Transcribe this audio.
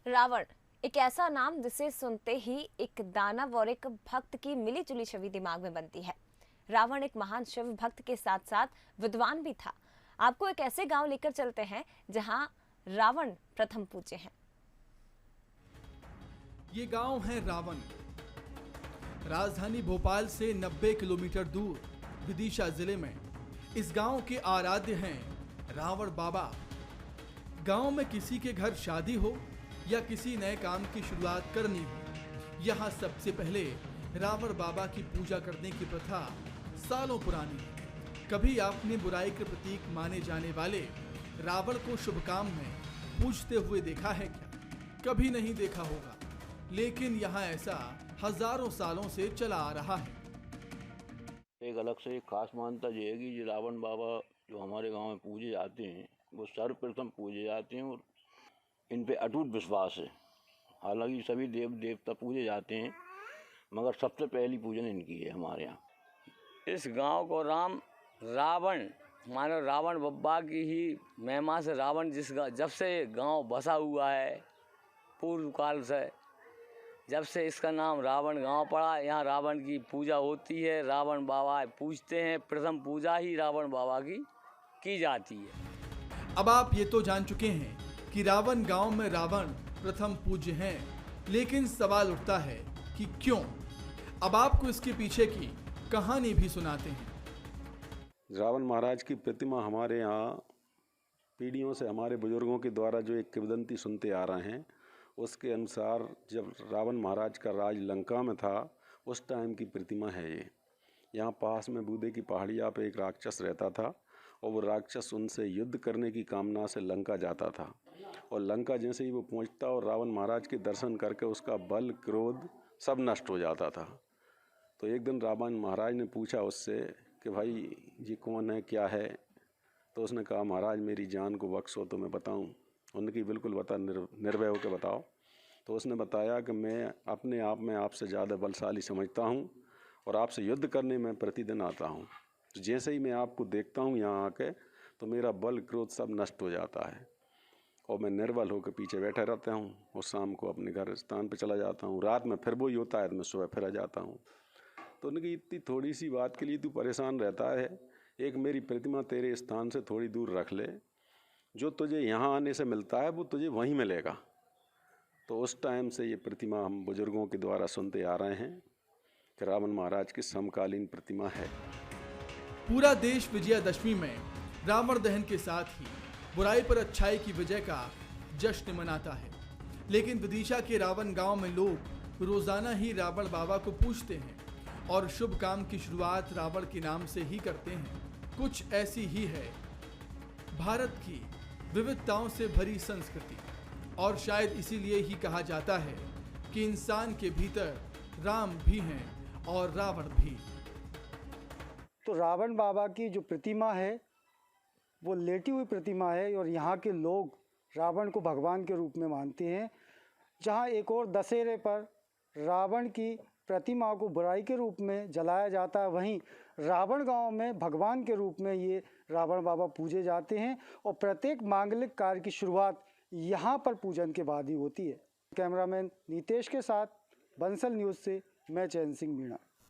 रावण एक ऐसा नाम जिसे सुनते ही एक दानव और एक भक्त की मिली जुली छवि दिमाग में बनती है। रावण एक महान शिव भक्त के साथ साथ विद्वान भी था। आपको एक ऐसे गांव लेकर चलते हैं जहां रावण प्रथम पूज्य हैं। ये गांव है रावण। राजधानी भोपाल से 90 किलोमीटर दूर विदिशा जिले में इस गांव के आराध्य हैं रावण बाबा। गांव में किसी के घर शादी हो या किसी नए काम की शुरुआत करनी हो, यहाँ सबसे पहले रावण बाबा की पूजा करने की प्रथा सालों पुरानी है। कभी आपने बुराई के प्रतीक माने जाने वाले रावण को शुभ काम में पूजते हुए देखा है क्या? कभी नहीं देखा होगा, लेकिन यहाँ ऐसा हजारों सालों से चला आ रहा है। एक अलग से एक खास मान्यता ये है कि ये रावण बाबा जो हमारे गांव में पूजे जाते हैं वो सर्वप्रथम पूजे जाते हैं और इन पे अटूट विश्वास है। हालांकि सभी देव देवता पूजे जाते हैं मगर सबसे पहली पूजन इनकी है हमारे यहाँ। इस गांव को रावण मानो रावण बब्बा की ही महिमा से रावण जब से गांव बसा हुआ है पूर्व काल से, जब से इसका नाम रावण गांव पड़ा, यहाँ रावण की पूजा होती है। रावण बाबा पूजते हैं, प्रथम पूजा ही रावण बाबा की जाती है। अब आप ये तो जान चुके हैं कि रावण गांव में रावण प्रथम पूज्य हैं, लेकिन सवाल उठता है कि क्यों? अब आपको इसके पीछे की कहानी भी सुनाते हैं। रावण महाराज की प्रतिमा हमारे यहाँ पीढ़ियों से हमारे बुजुर्गों के द्वारा जो एक किंवदंती सुनते आ रहे हैं, उसके अनुसार जब रावण महाराज का राज लंका में था उस टाइम की प्रतिमा है ये। यहाँ पास में बूदे की पहाड़िया पे एक राक्षस रहता था और वो राक्षस उनसे युद्ध करने की कामना से लंका जाता था। और लंका जैसे ही वो पहुँचता और रावण महाराज के दर्शन करके उसका बल क्रोध सब नष्ट हो जाता था। तो एक दिन रावण महाराज ने पूछा उससे कि भाई ये कौन है, क्या है? तो उसने कहा महाराज मेरी जान को बख्शो तो मैं बताऊं। उनकी बिल्कुल बता, निर्भय होकर बताओ। तो उसने बताया कि मैं अपने आप में आपसे ज़्यादा बलशाली समझता हूं और आपसे युद्ध करने में प्रतिदिन आता हूं। तो जैसे ही मैं आपको देखता हूं यहाँ आके तो मेरा बल क्रोध सब नष्ट हो जाता है और मैं निर्बल होकर पीछे बैठा रहता हूँ और शाम को अपने घर स्थान पर चला जाता हूँ। रात में फिर वही होता है तो मैं सुबह फिर आ जाता हूँ। तो उनकी इतनी थोड़ी सी बात के लिए तू परेशान रहता है, एक मेरी प्रतिमा तेरे स्थान से थोड़ी दूर रख ले, जो तुझे यहाँ आने से मिलता है वो तुझे वहीं मिलेगा। तो उस टाइम से ये प्रतिमा हम बुजुर्गों के द्वारा सुनते आ रहे हैं कि रावण महाराज की समकालीन प्रतिमा है। पूरा देश विजयादशमी में रावण दहन के साथ ही बुराई पर अच्छाई की विजय का जश्न मनाता है, लेकिन विदिशा के रावण गांव में लोग रोजाना ही रावण बाबा को पूजते हैं और शुभ काम की शुरुआत रावण के नाम से ही करते हैं। कुछ ऐसी ही है भारत की विविधताओं से भरी संस्कृति, और शायद इसीलिए ही कहा जाता है कि इंसान के भीतर राम भी हैं और रावण भी। तो रावण बाबा की जो प्रतिमा है वो लेटी हुई प्रतिमा है और यहाँ के लोग रावण को भगवान के रूप में मानते हैं। जहाँ एक और दशहरे पर रावण की प्रतिमा को बुराई के रूप में जलाया जाता है, वहीं रावण गांव में भगवान के रूप में ये रावण बाबा पूजे जाते हैं और प्रत्येक मांगलिक कार्य की शुरुआत यहाँ पर पूजन के बाद ही होती है। कैमरामैन नीतेश के साथ बंसल न्यूज़ से मैं चैन सिंह मीणा।